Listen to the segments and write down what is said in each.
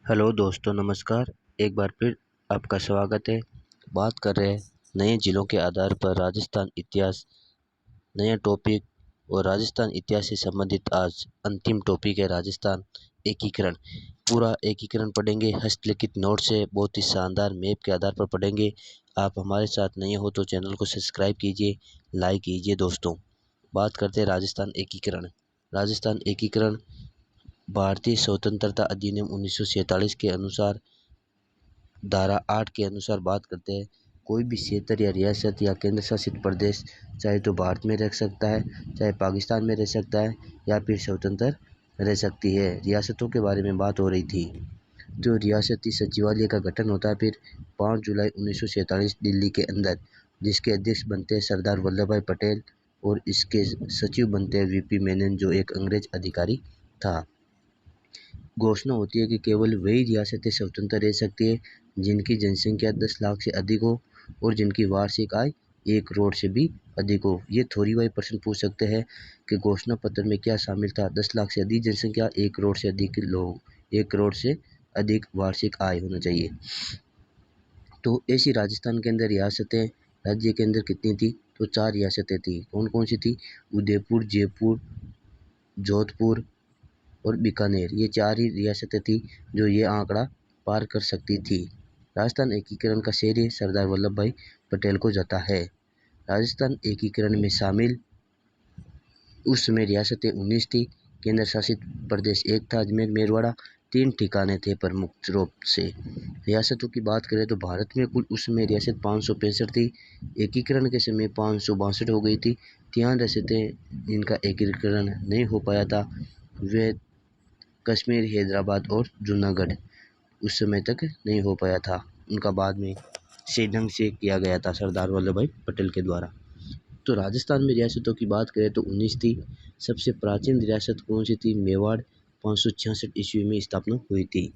Hello दोस्तों, नमस्कार। एक बार फिर आपका स्वागत है। बात कर रहे हैं नए ज़िलों के आधार पर राजस्थान इतिहास, नया टॉपिक। और राजस्थान इतिहास से संबंधित आज अंतिम टॉपिक है राजस्थान एकीकरण। पूरा एकीकरण पढ़ेंगे, हस्तलिखित नोट से बहुत ही शानदार मैप के आधार पर पढ़ेंगे। आप हमारे साथ नए हो तो चैनल को सब्सक्राइब कीजिए, लाइक कीजिए। दोस्तों, बात करते हैं राजस्थान एकीकरण। राजस्थान एकीकरण भारतीय स्वतंत्रता अधिनियम 1947 के अनुसार धारा 8 के अनुसार बात करते हैं। कोई भी क्षेत्र या रियासत या केंद्र शासित प्रदेश चाहे तो भारत में रह सकता है, चाहे पाकिस्तान में रह सकता है, या फिर स्वतंत्र रह सकती है। रियासतों के बारे में बात हो रही थी। जो रियासती सचिवालय का गठन होता है फिर 5 जुलाई 1947 दिल्ली के अंदर, जिसके अध्यक्ष बनते हैं सरदार वल्लभ भाई पटेल और इसके सचिव बनते हैं वीपी मेनन, जो एक अंग्रेज अधिकारी था। घोषणा होती है कि केवल वही रियासतें स्वतंत्र रह सकती है जिनकी जनसंख्या 10 लाख से अधिक हो और जिनकी वार्षिक आय 1 करोड़ से भी अधिक हो। ये थोड़ी वाई प्रश्न पूछ सकते हैं कि घोषणा पत्र में क्या शामिल था। 10 लाख से अधिक जनसंख्या, 1 करोड़ से अधिक लोग, 1 करोड़ से अधिक वार्षिक आय होना चाहिए। तो ऐसी राजस्थान के अंदर रियासतें, राज्य के अंदर कितनी थी? तो 4 रियासतें थी। कौन कौन सी थी? उदयपुर, जयपुर, जोधपुर और बीकानेर। ये 4 ही रियासतें थी जो ये आंकड़ा पार कर सकती थी। राजस्थान एकीकरण का श्रेय सरदार वल्लभ भाई पटेल को जाता है। राजस्थान एकीकरण में शामिल उस समय रियासतें 19 थी। केंद्र शासित प्रदेश 1 था, अजमेर मेरवाड़ा। 3 ठिकाने थे प्रमुख रूप से। रियासतों की बात करें तो भारत में कुल उस समय रियासत 565 थी। एकीकरण के समय 562 हो गई थी। 3 रियासतें जिनका एकीकरण नहीं हो पाया था वे कश्मीर, हैदराबाद और जूनागढ़ उस समय तक नहीं हो पाया था। उनका बाद में सही ढंग से किया गया था सरदार वल्लभ भाई पटेल के द्वारा। तो राजस्थान में रियासतों की बात करें तो 19 थी। सबसे प्राचीन रियासत कौन सी थी? मेवाड़। 566 ईस्वी में स्थापना हुई थी।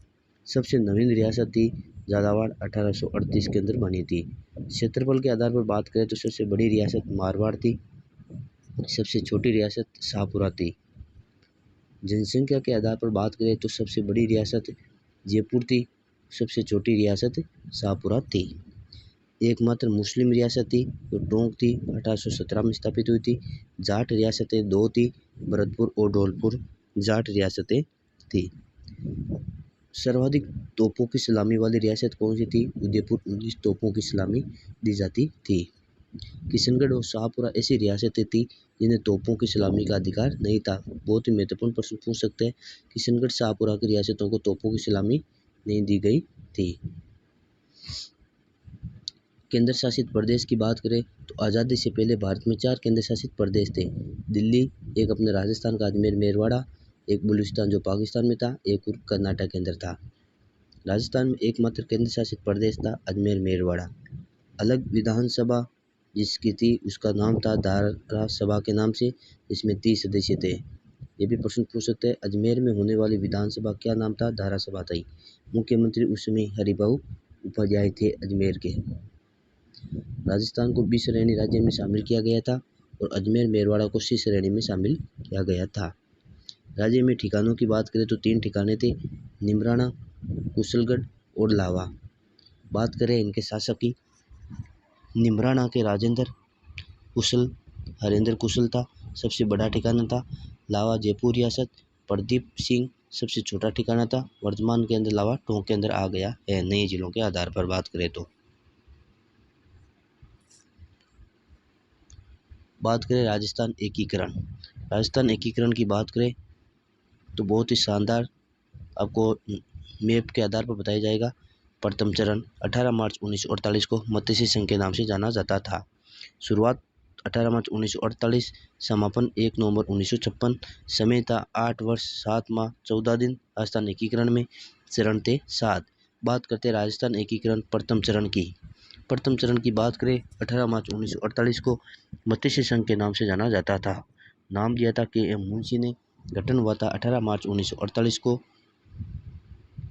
सबसे नवीन रियासत थी झालावाड़, 1838 के अंदर बनी थी। क्षेत्रफल के आधार पर बात करें तो सबसे बड़ी रियासत मारवाड़ थी। सबसे छोटी रियासत शाहपुरा थी। जनसंख्या के आधार पर बात करें तो सबसे बड़ी रियासत जयपुर थी, सबसे छोटी रियासत शाहपुरा थी। एकमात्र मुस्लिम रियासत थी जो टोंक थी, 1817 में स्थापित हुई थी। जाट रियासतें 2 थी, भरतपुर और धौलपुर जाट रियासतें थी। सर्वाधिक तोपों की सलामी वाली रियासत कौन सी थी? उदयपुर। 19 तोपों की सलामी दी जाती थी। किशनगढ़ और शाहपुरा ऐसी रियासतें थी जिन्हें तोपों की सलामी का अधिकार नहीं था। बहुत ही महत्वपूर्ण प्रश्न पूछ सकते हैं। किशनगढ़, शाहपुरा की रियासतों को तोपों की सलामी नहीं दी गई थी। केंद्र शासित प्रदेश की बात करें तो आज़ादी से पहले भारत में 4 केंद्र शासित प्रदेश थे। दिल्ली, एक अपने राजस्थान का अजमेर मेरवाड़ा, एक बलूचिस्तान जो पाकिस्तान में था, एक और कर्नाटक के अंदर था। राजस्थान में एकमात्र केंद्र शासित प्रदेश था अजमेर मेरवाड़ा। अलग विधानसभा जिसकी थी उसका नाम था धारा सभा के नाम से, इसमें 30 सदस्य थे। ये भी प्रश्न पूछ सकते हैं। अजमेर में होने वाली विधानसभा क्या नाम था? धारा सभा थी। मुख्यमंत्री उस समय हरिभाऊ उपाध्याय थे अजमेर के। राजस्थान को 20 श्रेणी राज्य में शामिल किया गया था और अजमेर मेरवाड़ा को सी श्रेणी में शामिल किया गया था। राज्य में ठिकानों की बात करें तो 3 ठिकाने थे, निमराना, कुशलगढ़ और लावा। बात करें इनके शासक की, निमराना के राजेंद्र कुशल, हरेंद्र कुशल था, सबसे बड़ा ठिकाना था। लावा जयपुर रियासत, प्रदीप सिंह सबसे छोटा ठिकाना था। वर्तमान के अंदर लावा टोंक के अंदर आ गया है नए जिलों के आधार पर बात करें तो। बात करें राजस्थान एकीकरण। राजस्थान एकीकरण की बात करें तो बहुत ही शानदार आपको मैप के आधार पर बताया जाएगा। प्रथम चरण 18 मार्च 1948 को मत्स्य संघ के नाम से जाना जाता था। शुरुआत 18 मार्च 1948, समापन 1 नवंबर 1956। समय था 8 वर्ष 7 माह 14 दिन। राजस्थान एकीकरण में चरण थे 7। बात करते हैं राजस्थान एकीकरण प्रथम चरण की। प्रथम चरण की बात करें 18 मार्च 1948 को मत्स्य संघ के नाम से जाना जाता था। नाम दिया था के.एम. मुंशी ने। गठन हुआ था 18 मार्च 1948 को।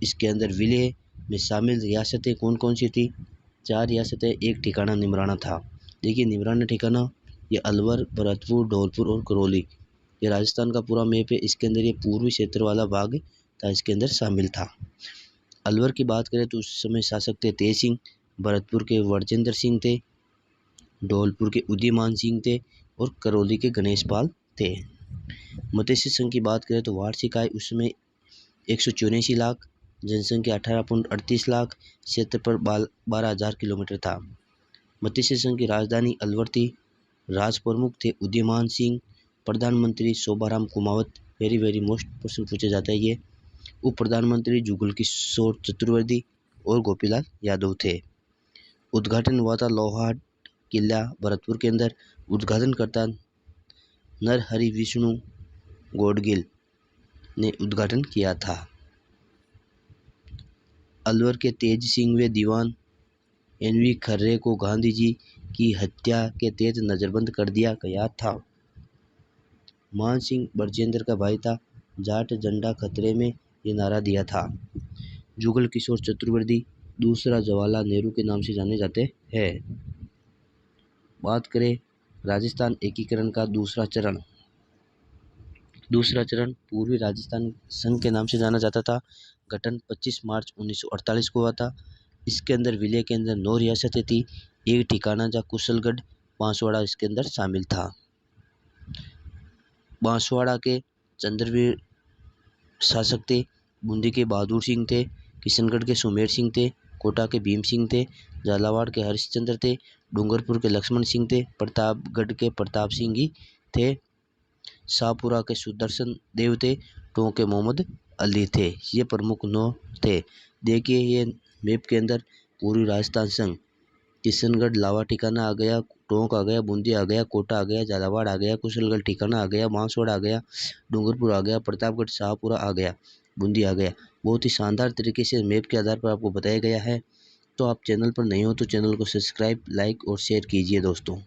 इसके अंदर विलय में शामिल रियासतें कौन कौन सी थी? 4 रियासतें, एक ठिकाना निमराना था। देखिए निमराना ठिकाना ये अलवर, भरतपुर, धौलपुर और करौली, ये राजस्थान का पूरा मैप है। इसके अंदर ये पूर्वी क्षेत्र वाला भाग था, इसके अंदर शामिल था। अलवर की बात करें तो उस समय शासक थे तेज सिंह, भरतपुर के वरजेंद्र सिंह थे, धौलपुर के उदयमान सिंह थे और करौली के गणेश पाल थे। मत्स्य संघ की बात करें तो वार्षिक आय उस समय 184 लाख, जनसंख्या 18.38 लाख, क्षेत्रफल 12,000 किलोमीटर था। मत्स्य संघ की राजधानी अलवर थी। राज प्रमुख थे उदयमान सिंह, प्रधानमंत्री Shobharam Kumawat, very most question पूछा जाता है ये। उप प्रधानमंत्री जुगल किशोर चतुर्वेदी और गोपीलाल यादव थे। उद्घाटन हुआ था लोहाट किला भरतपुर के अंदर। उद्घाटनकर्ता नरहरि विष्णु गोडगिल ने उद्घाटन किया था। अलवर के तेज सिंह व दीवान एनवी खर्रे को गांधी जी की हत्या के तहत नजरबंद कर दिया गया था। मान सिंह बरजेंद्र का भाई था। जाट झंडा खतरे में ये नारा दिया था। जुगल किशोर चतुर्वेदी दूसरा जवाहरलाल नेहरू के नाम से जाने जाते हैं। बात करें राजस्थान एकीकरण का दूसरा चरण पूर्वी राजस्थान संघ के नाम से जाना जाता था। गठन 25 मार्च 1948 को हुआ था। इसके अंदर विलय के अंदर 9 रियासतें थी। एक ठिकाना जहाँ कुशलगढ़ बांसवाड़ा इसके अंदर शामिल था। बांसवाड़ा के चंद्रवीर शासक थे, बूंदी के बहादुर सिंह थे, किशनगढ़ के सुमेर सिंह थे, कोटा के भीम सिंह थे, झालावाड़ के हरिश्चंद्र थे, डूंगरपुर के लक्ष्मण सिंह थे, प्रतापगढ़ के प्रताप सिंह ही थे, शाहपुरा के सुदर्शन देव थे, टोंक के मोहम्मद अली थे। ये प्रमुख 9 थे। देखिए ये मैप के अंदर पूर्वी राजस्थान संघ, किशनगढ़ लावा ठिकाना आ गया, टोंक आ गया, बूंदी आ गया, कोटा आ गया, झालावाड़ आ गया, कुशलगढ़ ठिकाना आ गया, बांसवाड़ा आ गया, डूंगरपुर आ गया, प्रतापगढ़ शाहपुरा आ गया, बूंदी आ गया। बहुत ही शानदार तरीके से मैप के आधार पर आपको बताया गया है। तो आप चैनल पर नहीं हो तो चैनल को सब्सक्राइब, लाइक और शेयर कीजिए दोस्तों।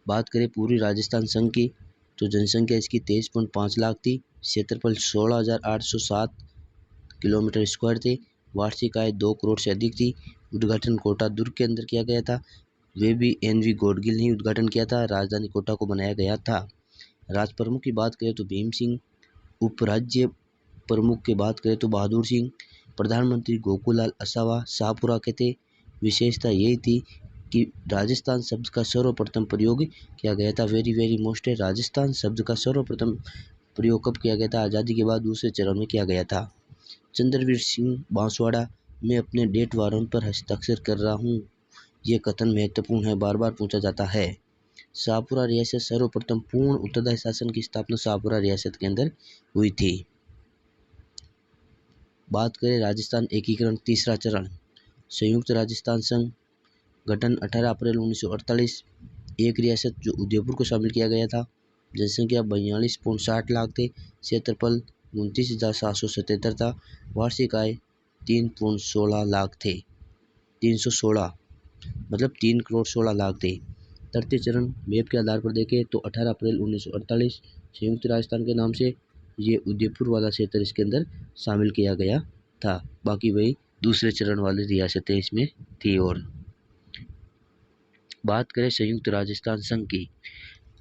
बात करें पूर्वी राजस्थान संघ की तो जनसंख्या इसकी 23.5 लाख थी। क्षेत्रफल 16,807 किलोमीटर स्क्वायर थे। वार्षिक आय 2 करोड़ से अधिक थी। उद्घाटन कोटा दुर्ग के अंदर किया गया था। वे भी एनवी गोडगिल ने उद्घाटन किया था। राजधानी कोटा को बनाया गया था। राज प्रमुख की बात करें तो भीम सिंह, उपराज्य प्रमुख की बात करें तो बहादुर सिंह, प्रधानमंत्री गोकुलाल असावा शाहपुरा के थे। विशेषता यही थी कि राजस्थान शब्द का सर्वप्रथम प्रयोग किया गया था। वेरी मोस्ट है, राजस्थान शब्द का सर्वप्रथम प्रयोग कब किया गया था? आज़ादी के बाद दूसरे चरण में किया गया था। चंद्रवीर सिंह बांसवाड़ा, मैं अपने डेट वारंट पर हस्ताक्षर कर रहा हूँ। ये कथन महत्वपूर्ण है, बार बार पूछा जाता है। शाहपुरा रियासत सर्वप्रथम पूर्ण उत्तरदायी शासन की स्थापना शाहपुरा रियासत के अंदर हुई थी। बात करें राजस्थान एकीकरण तीसरा चरण, संयुक्त राजस्थान संघ, गठन 18 अप्रैल 1948। एक रियासत जो उदयपुर को शामिल किया गया था। जनसंख्या 42.60 लाख थे। क्षेत्रफल 29,777 था। वार्षिक आय 3.16 लाख थे। 316 मतलब 3 करोड़ 16 लाख थे। तृतीय चरण मैप के आधार पर देखें तो 18 अप्रैल 1948 संयुक्त राजस्थान के नाम से ये उदयपुर वाला क्षेत्र इसके अंदर शामिल किया गया था। बाकी वही दूसरे चरण वाली रियासतें इसमें थी। और बात करें संयुक्त राजस्थान संघ की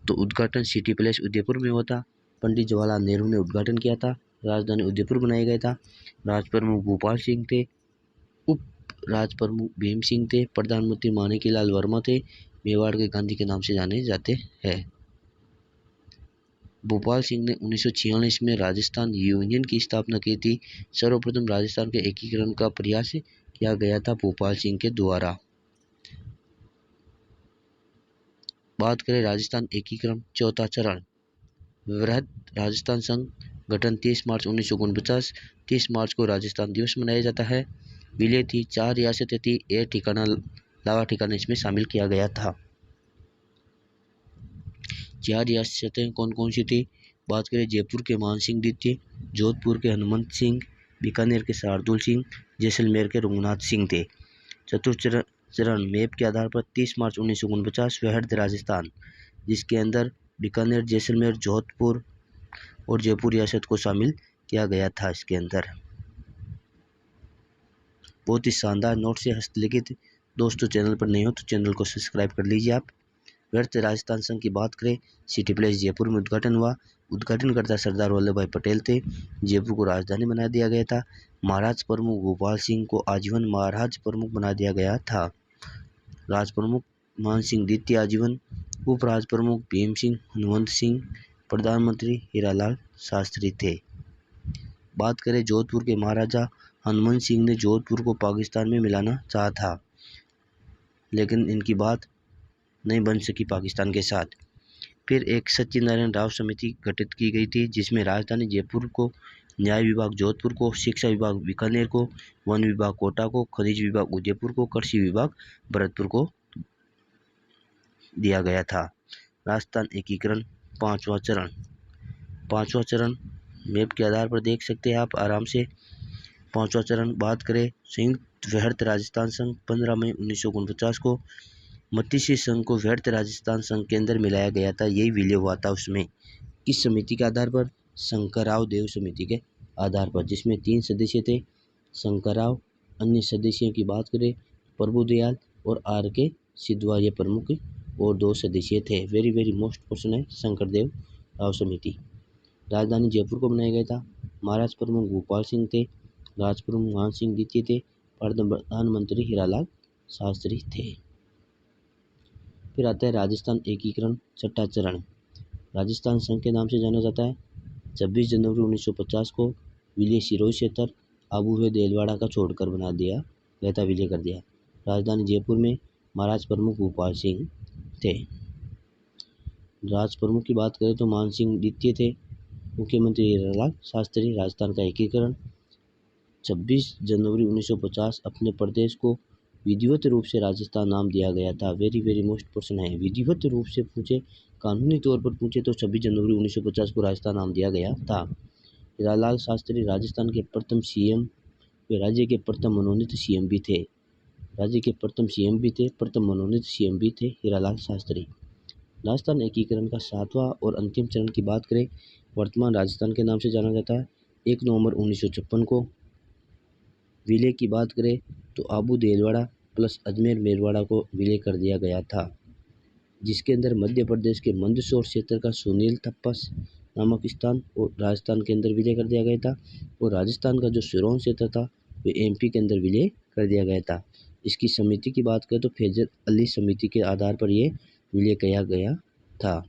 तो उद्घाटन सिटी पैलेस उदयपुर में हुआ था। पंडित जवाहरलाल नेहरू ने उद्घाटन किया था। राजधानी उदयपुर बनाया गया था। राज प्रमुख भोपाल सिंह थे। उप राज प्रमुख भीम सिंह थे। प्रधानमंत्री माणिक्यलाल वर्मा थे। मेवाड़ के गांधी के नाम से जाने जाते हैं। भोपाल सिंह ने 1946 में राजस्थान यूनियन की स्थापना की थी। सर्वप्रथम राजस्थान के एकीकरण का प्रयास किया गया था भोपाल सिंह के द्वारा। बात करें राजस्थान एकीकरण चौथा चरण, वृहद राजस्थान संघ, गठन 30 मार्च 1949। 30 मार्च को राजस्थान दिवस मनाया जाता है। विलय थी, 4 रियासतें थी। एक ठिकाना लावा ठिकाना इसमें शामिल किया गया था। 4 रियासतें कौन कौन सी थी? बात करें जयपुर के मान सिंह द्वितीय, जोधपुर के हनुमंत सिंह, बीकानेर के शार्दुल सिंह, जैसलमेर के रघुनाथ सिंह थे। चतुर्थ चरण मैप के आधार पर 30 मार्च 1949 वृहद राजस्थान, जिसके अंदर बीकानेर, जैसलमेर, जोधपुर और जयपुर रियासत को शामिल किया गया था। इसके अंदर बहुत ही शानदार नोट से हस्तलिखित। दोस्तों चैनल पर नहीं हो तो चैनल को सब्सक्राइब कर लीजिए आप। व्यर्थ राजस्थान संघ की बात करें, सिटी प्लेस जयपुर में उद्घाटन हुआ। उद्घाटनकर्ता सरदार वल्लभ भाई पटेल थे। जयपुर को राजधानी बना दिया गया था। महाराज प्रमुख गोपाल सिंह को आजीवन महाराज प्रमुख बना दिया गया था। राज प्रमुख मान सिंह द्वितीय आजीवन, उपराज प्रमुख भीम सिंह हनुमंत सिंह, प्रधानमंत्री हीरालाल शास्त्री थे। बात करें जोधपुर के महाराजा हनुमंत सिंह ने जोधपुर को पाकिस्तान में मिलाना चाहा था, लेकिन इनकी बात नहीं बन सकी पाकिस्तान के साथ। फिर एक सत्यनारायण राव समिति गठित की गई थी, जिसमें राजधानी जयपुर को, न्याय विभाग जोधपुर को, शिक्षा विभाग बीकानेर को, वन विभाग कोटा को, खनिज विभाग उदयपुर को, कृषि विभाग भरतपुर को दिया गया था। राजस्थान एकीकरण पांचवा चरण मैप के आधार पर देख सकते हैं आप आराम से। पांचवा चरण बात करें, संयुक्त व्यर्थ राजस्थान संघ 15 मई 1949 को मतीसी संघ को व्यर्थ राजस्थान संघ के अंदर मिलाया गया था। यही विलय हुआ था उसमें। किस समिति के आधार पर? शंकरराव देव समिति के आधार पर, जिसमें 3 सदस्य थे शंकरराव। अन्य सदस्यों की बात करें, प्रभुदयाल और आर के सिद्धवा ये प्रमुख और 2 सदस्य थे। वेरी मोस्ट क्वेश्चन है शंकरदेव राव समिति। राजधानी जयपुर को बनाया गया था। महाराज प्रमुख गोपाल सिंह थे। राज प्रमुख मान सिंह द्वितीय थे। प्रधानमंत्री हीरालाल शास्त्री थे। फिर आता है राजस्थान एकीकरण छठा चरण। राजस्थान संघ के नाम से जाना जाता है। 26 जनवरी 1950 को विलय सिरोही क्षेत्र आबू व देलवाड़ा का छोड़कर बना दिया गया था, विलय कर दिया। राजधानी जयपुर में महाराज प्रमुख गोपाल सिंह थे। राज प्रमुख की बात करें तो मान सिंह द्वितीय थे। मुख्यमंत्री हीरालाल शास्त्री। राजस्थान का एकीकरण 26 जनवरी 1950 अपने प्रदेश को विधिवत रूप से राजस्थान नाम दिया गया था। वेरी मोस्ट क्वेश्चन है। विधिवत रूप से पूछे, कानूनी तौर पर पूछे तो 26 जनवरी 1950 को राजस्थान नाम दिया गया था। हीरालाल शास्त्री राजस्थान के प्रथम सीएम वे राज्य के प्रथम मनोनीत सीएम भी थे। प्रथम मनोनीत सीएम भी थे हीरालाल शास्त्री। राजस्थान एकीकरण का 7वां और अंतिम चरण की बात करें, वर्तमान राजस्थान के नाम से जाना जाता है। 1 नवंबर 1956 को विलय की बात करें तो आबू देलवाड़ा प्लस अजमेर मेरवाड़ा को विलय कर दिया गया था, जिसके अंदर मध्य प्रदेश के मंदसौर क्षेत्र का सुनील थप्पस नामक स्थान और राजस्थान के अंदर विलय कर दिया गया था। और राजस्थान का जो सिरोही क्षेत्र था वे एमपी के अंदर विलय कर दिया गया था। इसकी समिति की बात करें तो फैजल अली समिति के आधार पर ये विलय किया गया था।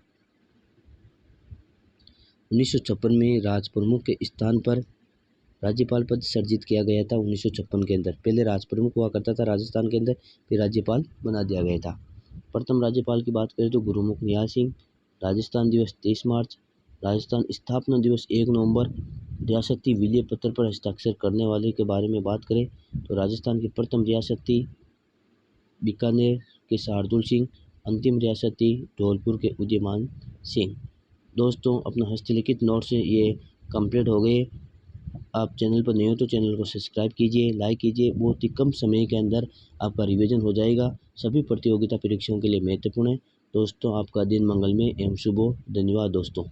1956 में राज प्रमुख के स्थान पर राज्यपाल पद सर्जित किया गया था। 1956 के अंदर पहले राज प्रमुख हुआ करता था राजस्थान के अंदर, फिर राज्यपाल बना दिया गया था। प्रथम राज्यपाल की बात करें तो गुरुमुख निहाल सिंह। राजस्थान दिवस 23 मार्च। राजस्थान स्थापना दिवस 1 नवंबर। रियासती विलय पत्र पर हस्ताक्षर करने वाले के बारे में बात करें तो राजस्थान के प्रथम रियासती बीकानेर के शार्दुल सिंह, अंतिम रियासती धौलपुर के उदयमान सिंह। दोस्तों, अपना हस्तलिखित नोट से ये कंप्लीट हो गए। आप चैनल पर नए हो तो चैनल को सब्सक्राइब कीजिए, लाइक कीजिए। बहुत ही कम समय के अंदर आपका रिवीजन हो जाएगा। सभी प्रतियोगिता परीक्षाओं के लिए महत्वपूर्ण है। दोस्तों, आपका दिन मंगलमय एवं शुभ हो। धन्यवाद दोस्तों।